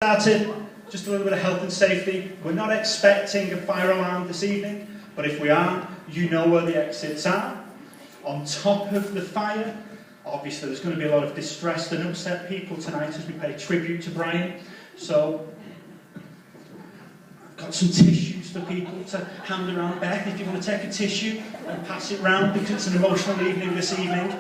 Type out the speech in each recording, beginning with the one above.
Started, just a little bit of health and safety. We're not expecting a fire alarm this evening, but if we are, you know where the exits are. On top of the fire, obviously there's going to be a lot of distressed and upset people tonight as we pay tribute to Brian. So, I've got some tissues for people to hand around. Beth, if you want to take a tissue and pass it round, because it's an emotional evening this evening.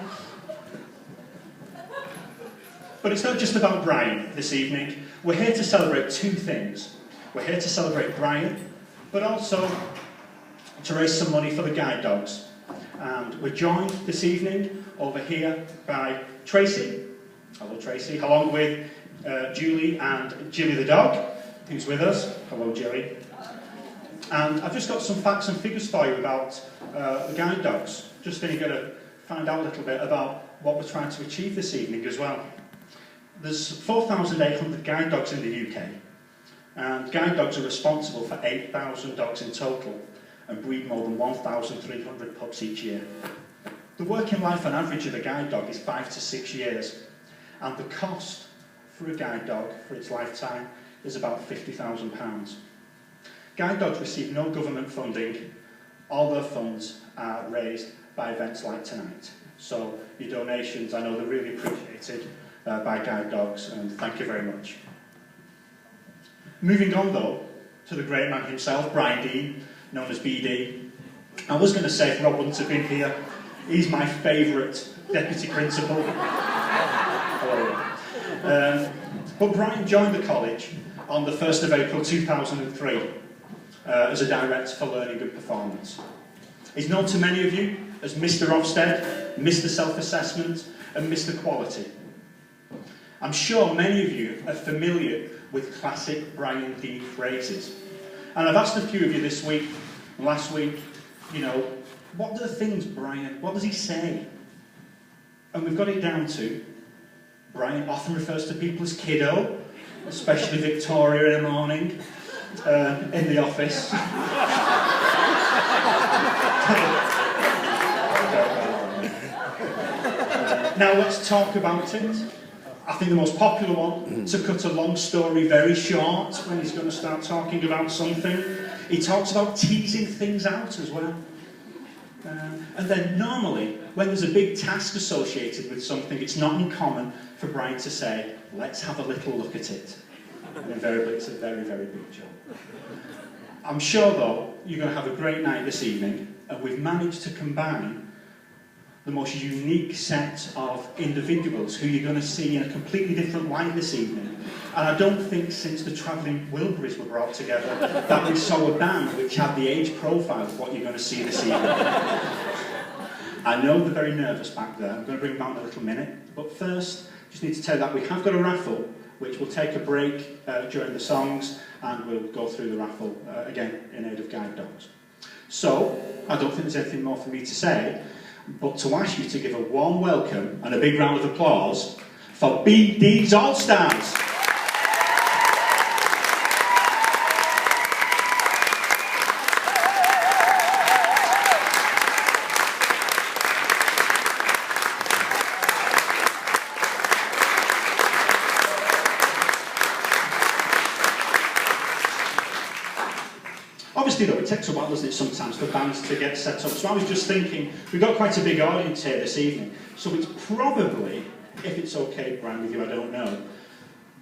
But it's not just about Brian this evening. We're here to celebrate two things. We're here to celebrate Brian, but also to raise some money for the guide dogs. And we're joined this evening over here by Tracy. Hello, Tracy. Along with Julie and Jilly the dog, who's with us. Hello, Jilly. And I've just got some facts and figures for you about the guide dogs. Just going to find out a little bit about what we're trying to achieve this evening as well. There's 4,800 guide dogs in the UK, and guide dogs are responsible for 8,000 dogs in total and breed more than 1,300 pups each year. The working life on average of a guide dog is 5 to 6 years, and the cost for a guide dog for its lifetime is about £50,000. Guide dogs receive no government funding. All their funds are raised by events like tonight. So your donations, I know they're really appreciated by guide dogs, and thank you very much. Moving on though, to the great man himself, Brian Dean, known as BD. I was going to say, if Rob wouldn't have been here, he's my favourite deputy principal. But Brian joined the college on the 1st of April 2003 as a director for learning and performance. He's known to many of you as Mr. Ofsted, Mr. Self-Assessment and Mr. Quality. I'm sure many of you are familiar with classic Brian Dean phrases. And I've asked a few of you this week, last week, you know, what are the things Brian, what does he say? And we've got it down to, Brian often refers to people as kiddo, especially Victoria in the morning, in the office. Now let's talk about it. I think the most popular one, to cut a long story very short, when he's going to start talking about something, he talks about teasing things out as well. And then normally, when there's a big task associated with something, it's not uncommon for Brian to say, let's have a little look at it. And invariably it's a very, very big job. I'm sure though, you're going to have a great night this evening, and we've managed to combine the most unique set of individuals who you're going to see in a completely different light this evening. And I don't think since the travelling Wilburys were brought together that we saw a band which had the age profile of what you're going to see this evening. I know they're very nervous back there. I'm going to bring them out in a little minute. But first, just need to tell you that we have got a raffle which will take a break during the songs, and we'll go through the raffle again in aid of guide dogs. So, I don't think there's anything more for me to say, but to ask you to give a warm welcome and a big round of applause for IBDs ALLSTARZ. Obviously though, it takes a while, doesn't it, sometimes for bands to get set up. So I was just thinking, we've got quite a big audience here this evening, so it's probably, if it's okay, Brian, with you, I don't know,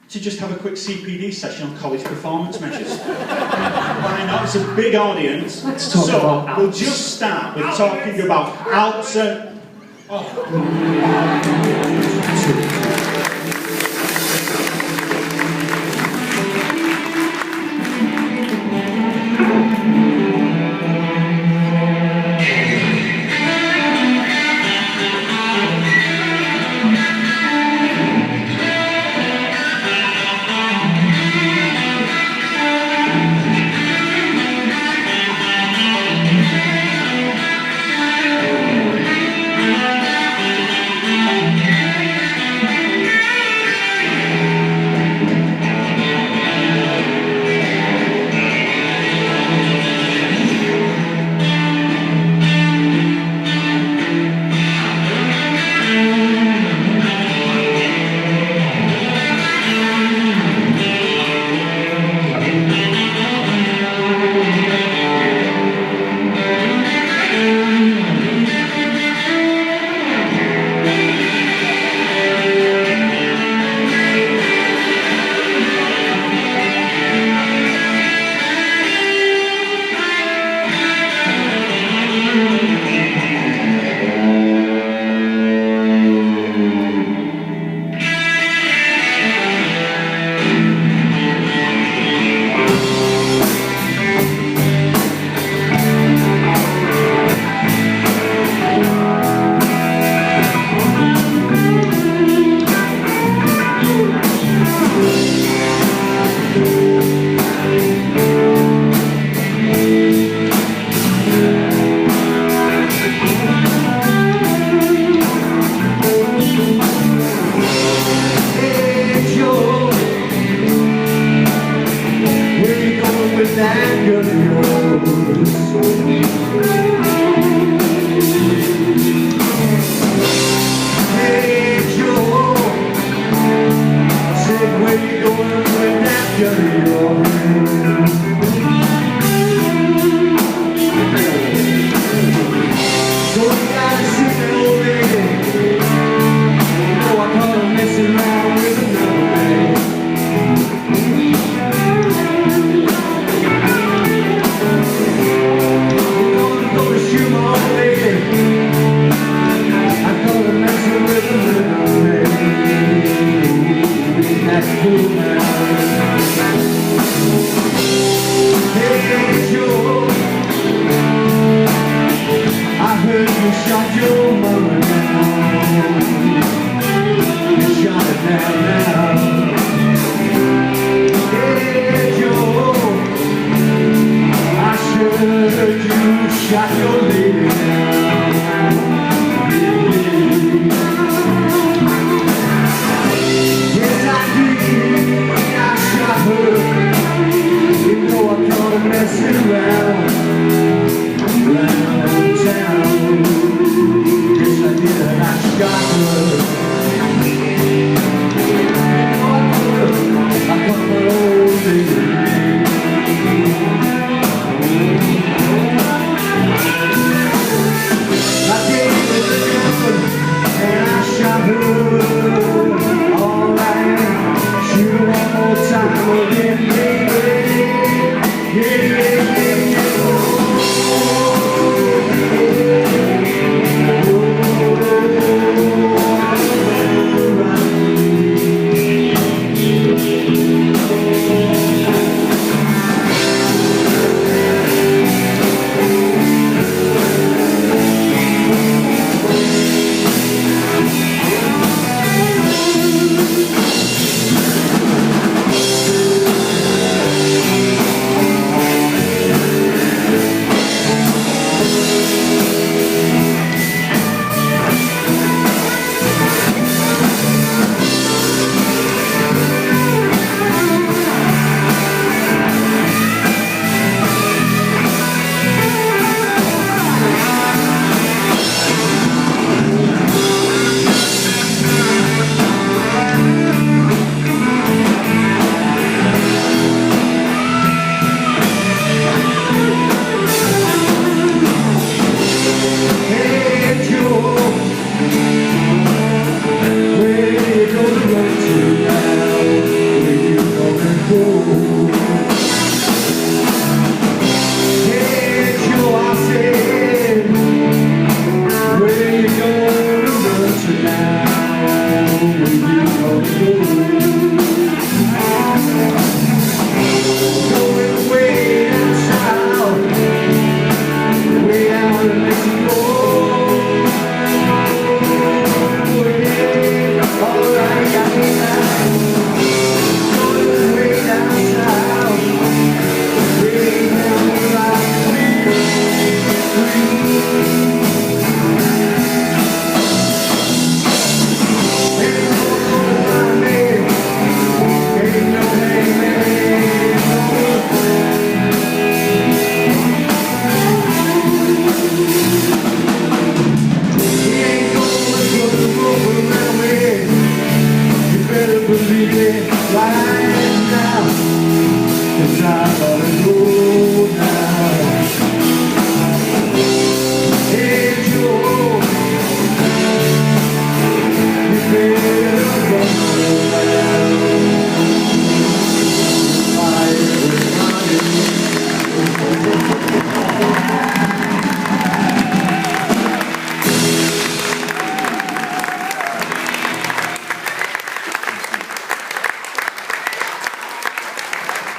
to just have a quick CPD session on college performance measures. Why not? It's a big audience. Let's talk about Alps. We'll just start with talking about Alps and...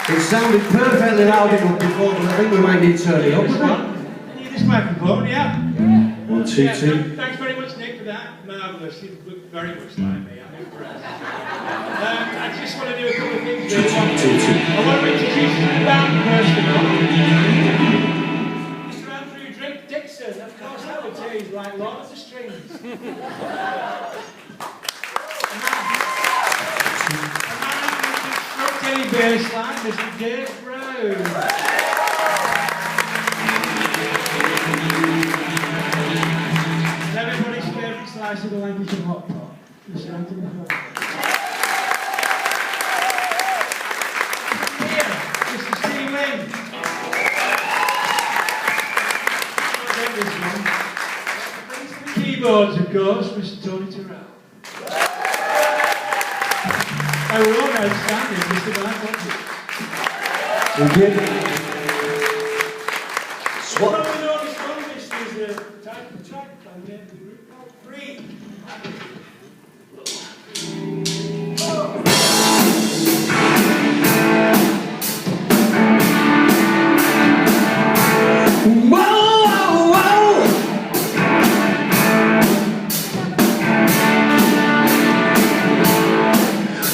It sounded perfectly audible before, but I think we might need turning up. Need this microphone, yeah? 1, 2, 2. Thanks very much, Nick, for that. Marvellous. You look very much like me. I'm impressed. I just want to do a couple of things. Really. I want to introduce the band first of all. Mr. Andrew Drake Dixon. Of course, that would say he's like Lord of the Strings. Bassline, Mr. Dave Rose. nice in the language of hot pot. Listen, I'm doing it. Here, Mr. Steve Lynn. Brings the keyboards, of course, Mr. Tony Terrell. Our own outstanding, Mr. Mark Watson. Thank you. What we know this longest is the title track by the name of the group called Free.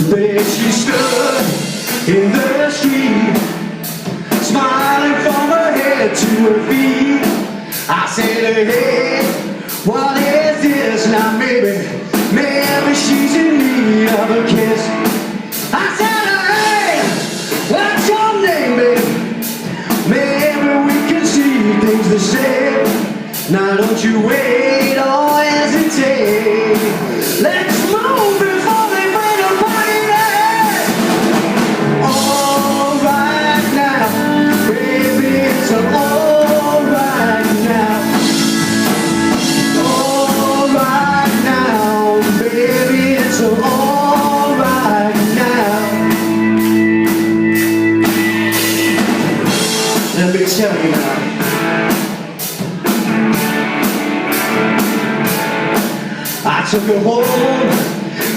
There she stood in the street, smiling from her head to her feet. I said, hey, what is this now, maybe she's in need of a kiss. I said, hey, what's your name, baby? Maybe we can see things the same. Now don't you wait or hesitate. Let's move before they bring a party there. All right now, baby, it's all right now. All right now, baby, it's all right now. Let me tell you now. I took her home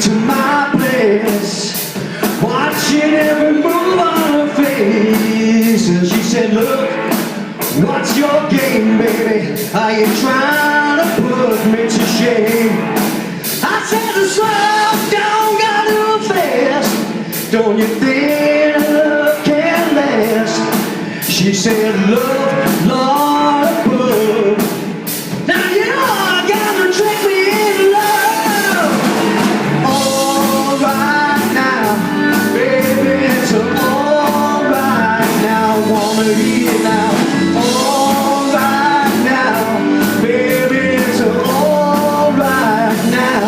to my place, watching every move on her face. And she said, look, what's your game, baby? Are you trying to put me to shame? I said, the slow down, got to fast. Don't you think love can last? She said, love, Lord above. Now you're gonna trick me in love. All right now, baby, it's all right now. Wanna hear it now. All right now, baby, it's all right now.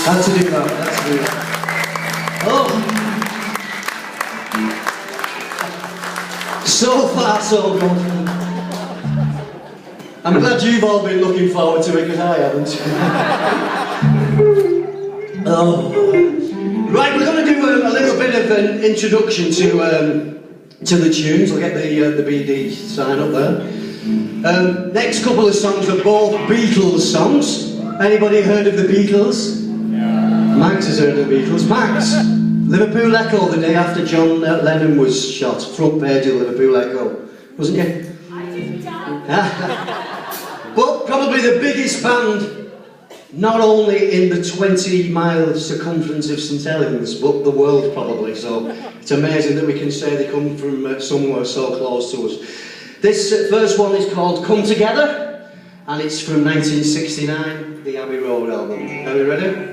That's a new one, that's a new one. Oh! So far, so good. I'm glad you've all been looking forward to it, because I haven't. Oh. Right, we're going to do a little bit of an introduction to the tunes. I'll get the BD sign up there. Next couple of songs are both Beatles songs. Anybody heard of the Beatles? Yeah. Max has heard of the Beatles. Max, Liverpool Echo the day after John Lennon was shot. Front page of Liverpool Echo, wasn't you? I didn't die. But probably the biggest band, not only in the 20-mile circumference of St Helens, but the world probably. So it's amazing that we can say they come from somewhere so close to us. This first one is called Come Together, and it's from 1969, the Abbey Road album. Are we ready?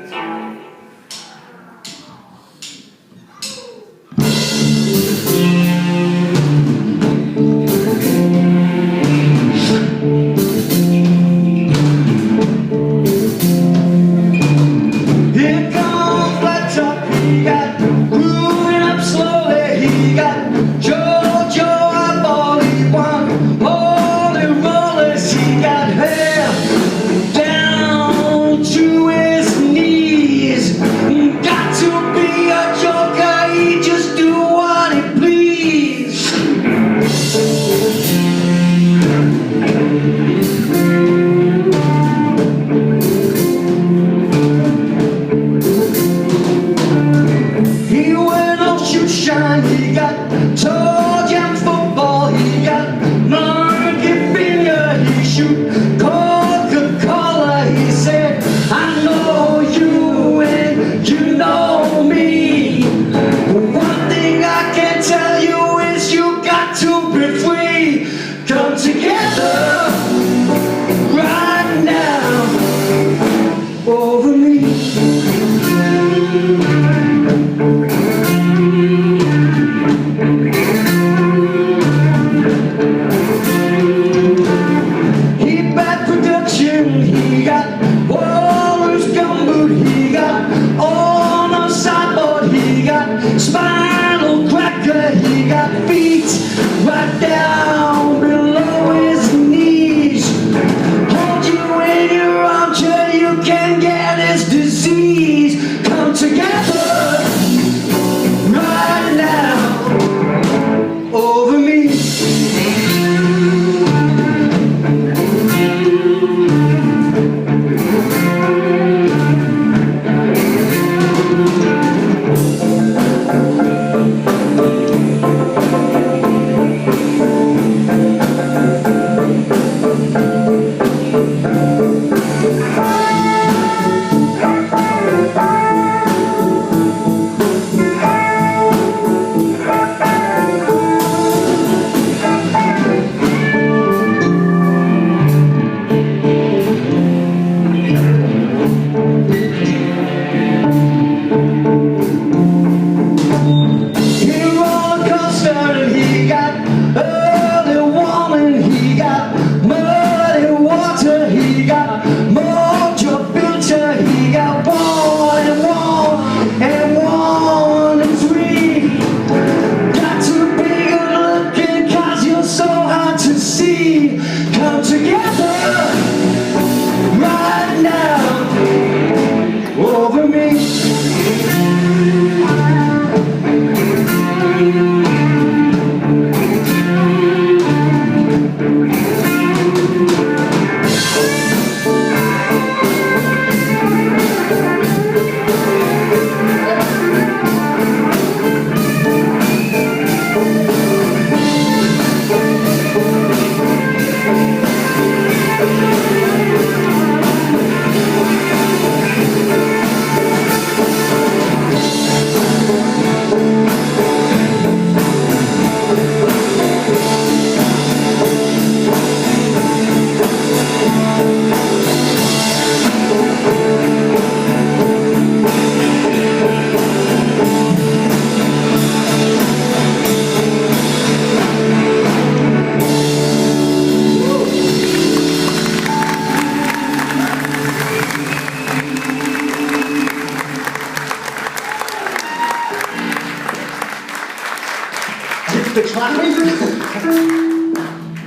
The clapping.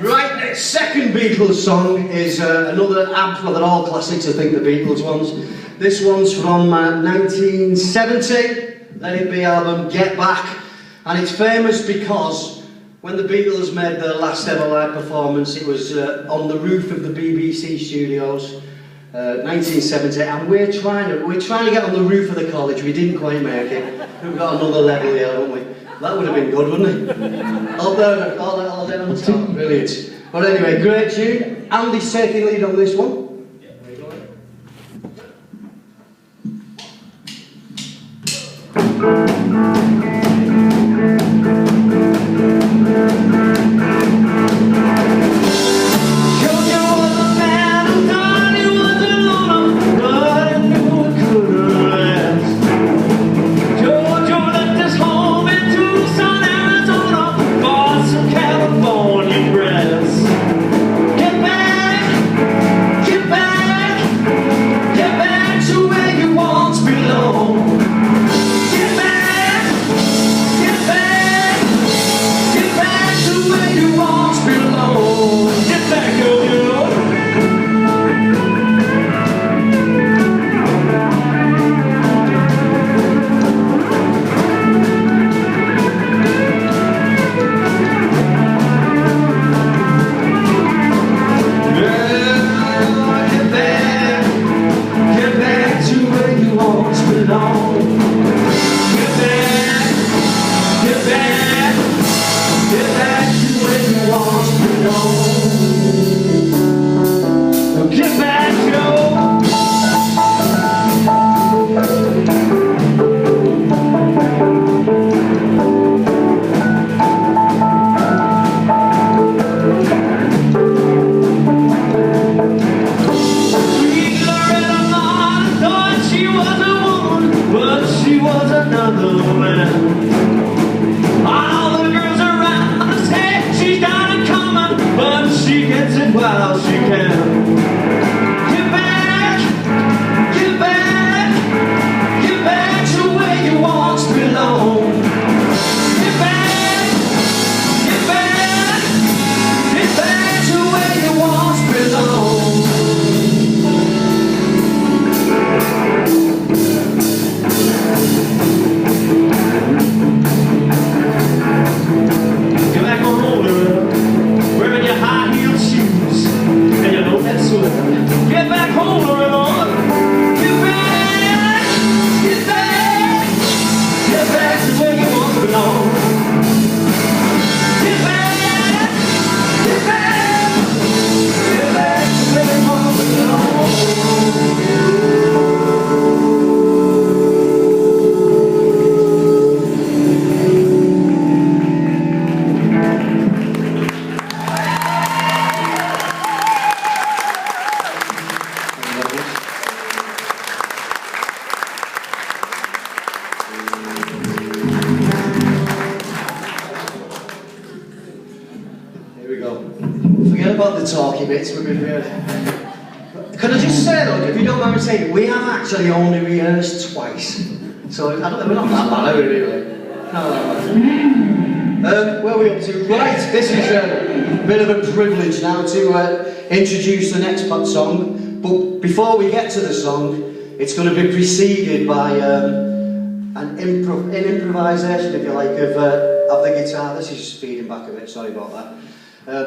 Right, next Right, second Beatles song is another well, they're all classics, I think, the Beatles ones. This one's from 1970, Let It Be album, Get Back. And it's famous because when the Beatles made their last ever live performance, it was on the roof of the BBC studios, 1970, and we're trying to get on the roof of the college. We didn't quite make it. We've got another level here, haven't we? That would have been good, wouldn't it? All down on the top. Brilliant. But anyway, great tune. Andy's taking lead on this one. Can I just say though, if you don't mind me saying, we have actually only rehearsed twice. So we're not that bad, are we really? No. Where are we up to? Right, this is a bit of a privilege now to introduce the next song. But before we get to the song, it's going to be preceded by an improvisation, if you like, of the guitar. This is just feeding back a bit, sorry about that.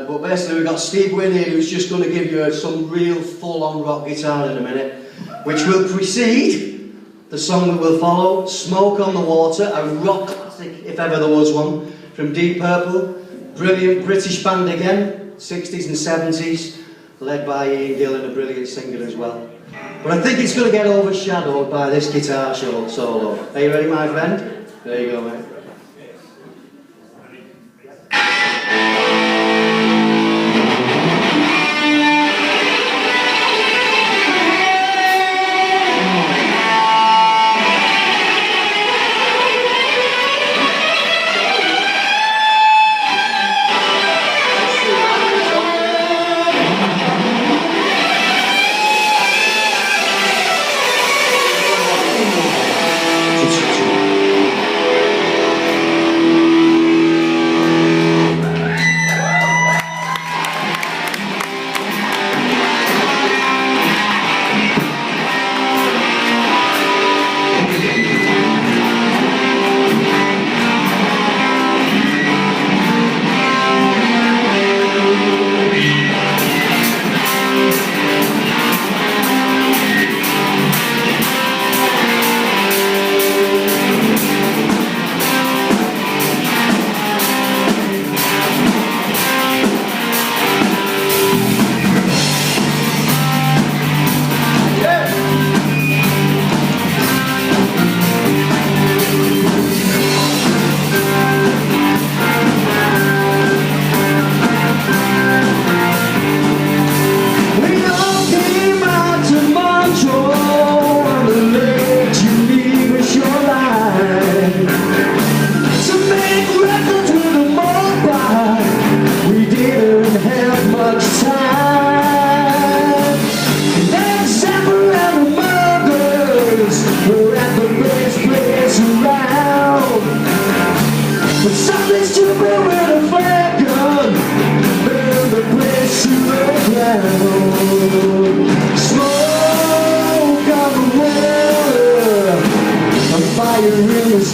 But basically we've got Steve Wynn here who's just going to give you some real full-on rock guitar in a minute, which will precede the song that will follow, Smoke on the Water, a rock classic if ever there was one, from Deep Purple. Brilliant British band again, 60s and 70s, led by Ian Gillan, a brilliant singer as well. But I think it's going to get overshadowed by this guitar solo. Are you ready, my friend? There you go, mate.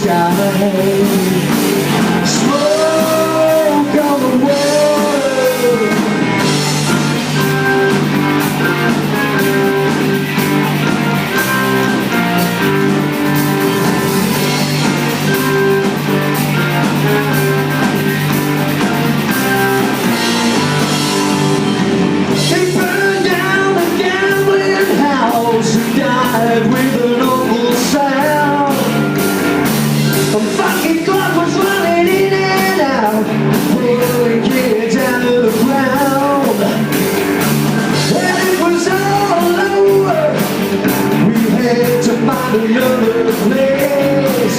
sky. Smoke on the water. They burned down a gambling house and died with an awful sound. A fucking clock was running in and out, pulling kids out of the ground. And it was all over. We had to find another place.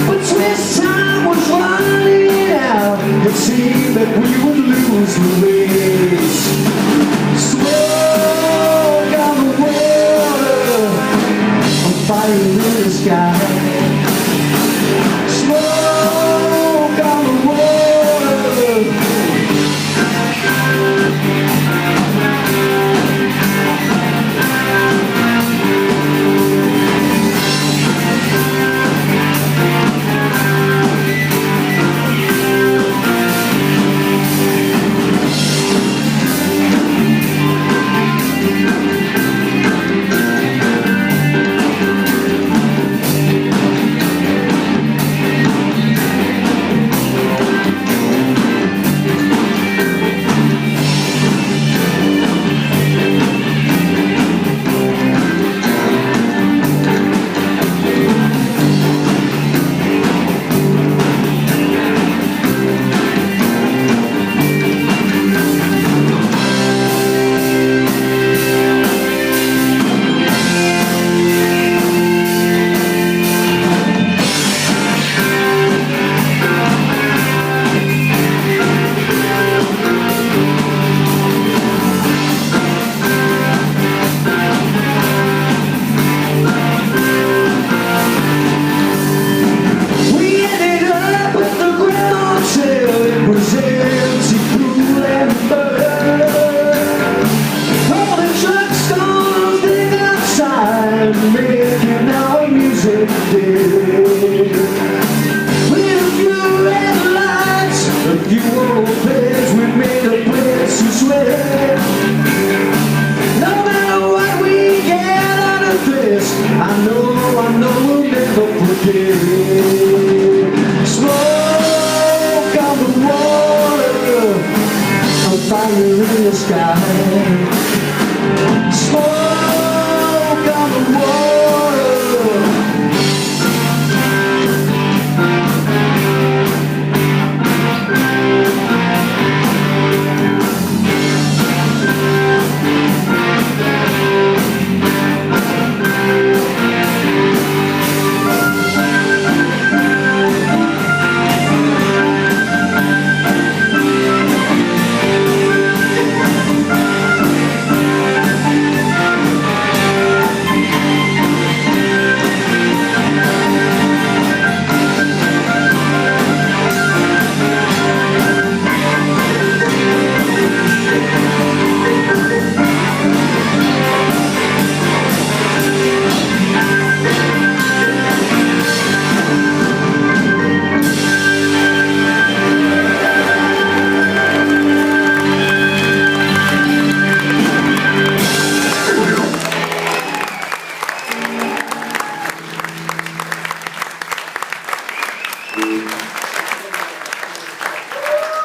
But Swiss time was running out. It seemed that we would lose the race. Smoke on the water, a fire in the sky. Smoke on the water.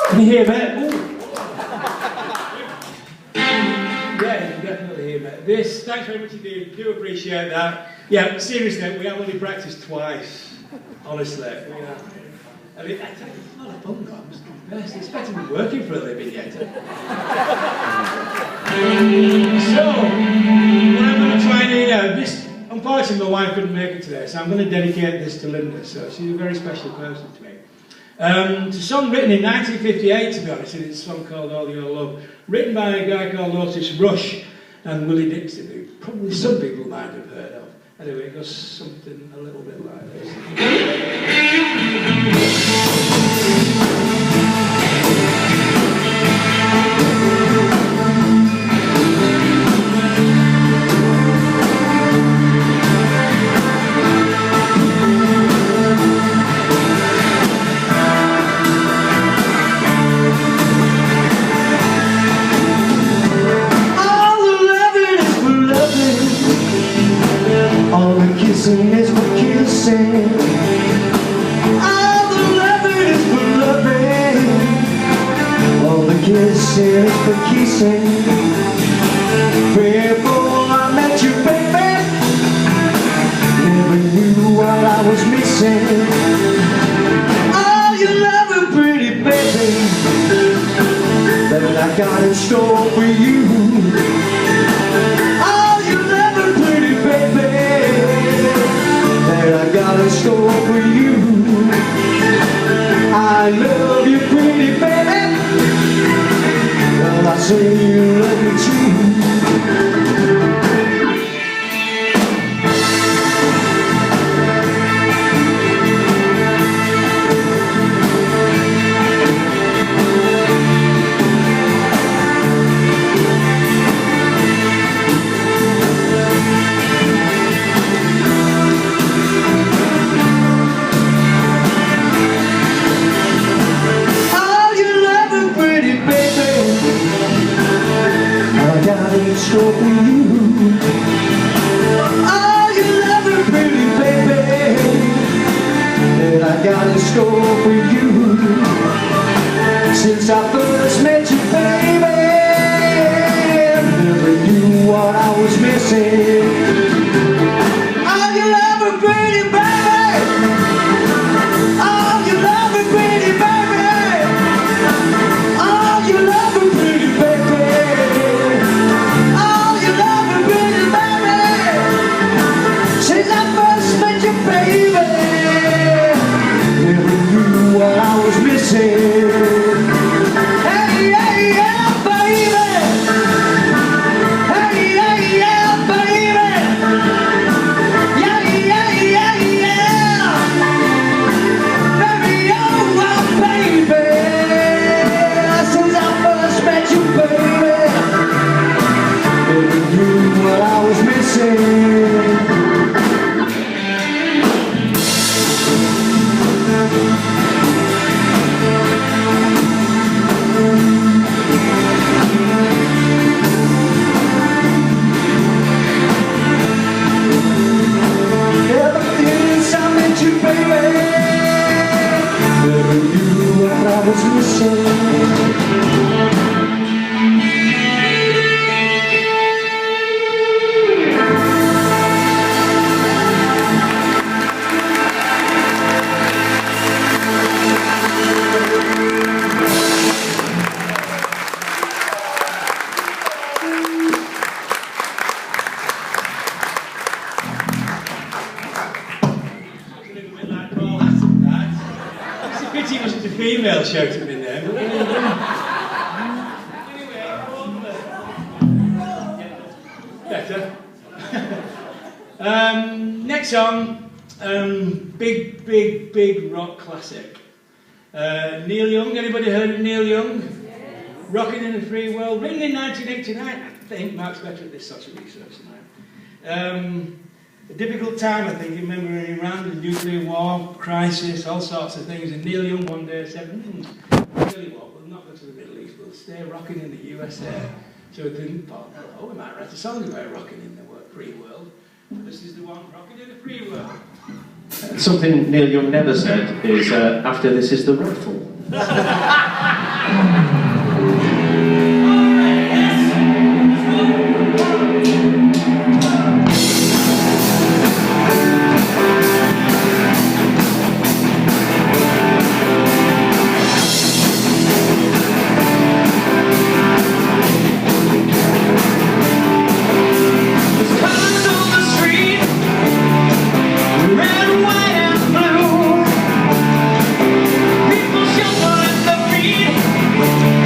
Can you hear me? Yeah, you can definitely hear me. This, thanks very much indeed, do appreciate that. Yeah, seriously, we have only practiced twice, honestly. We have. And it's a lot of fun though, I must confess. It's better than working for a living yet. So, what I'm going to try and do now, this, unfortunately my wife couldn't make it today, so I'm going to dedicate this to Linda, so she's a very special person to me. It's a song written in 1958, to be honest, and it's a song called All Your Love, written by a guy called Otis Rush and Willie Dixon, who probably some people might have heard of. Anyway, it goes something a little bit like this. missing is the kissing. Before I met you, baby, never knew what I was missing. Oh, you love and pretty baby, that I got in store for you. Oh, you love and pretty baby, that I got in store for you. I love you, pretty baby. Well, I say you love me too. Store for you. Oh, you love her pretty baby, that I got in store for you. Since I first met you, baby, never knew what I was missing. Oh, you love her pretty baby. Oh, you love her pretty baby. Oh, you love her pretty baby. Since I first met you, baby, never knew what I was missing. Hey, hey, yeah, baby. Hey, hey, yeah, baby. Yeah, yeah, yeah, yeah. Baby, oh, my baby. Since I first met you, baby, never knew what I was missing. Female shouted him in there. Better. Next song, big rock classic. Neil Young. Anybody heard of Neil Young? Yeah. Rockin' in the Free World, written in 1989. I think Mark's better at this sort of research now. A difficult time, I think. You remember in Iran, the nuclear war, crisis, all sorts of things. And Neil Young one day said, really what? We'll not go to the Middle East, we'll stay rocking in the USA. So we thought, oh, we might write a song about rocking in the free world. This is the one, rocking in the free world. Something Neil Young never said is, after this is the raffle. People shuffle at the beat.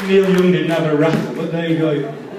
Neil Young didn't have a raffle, but there you go.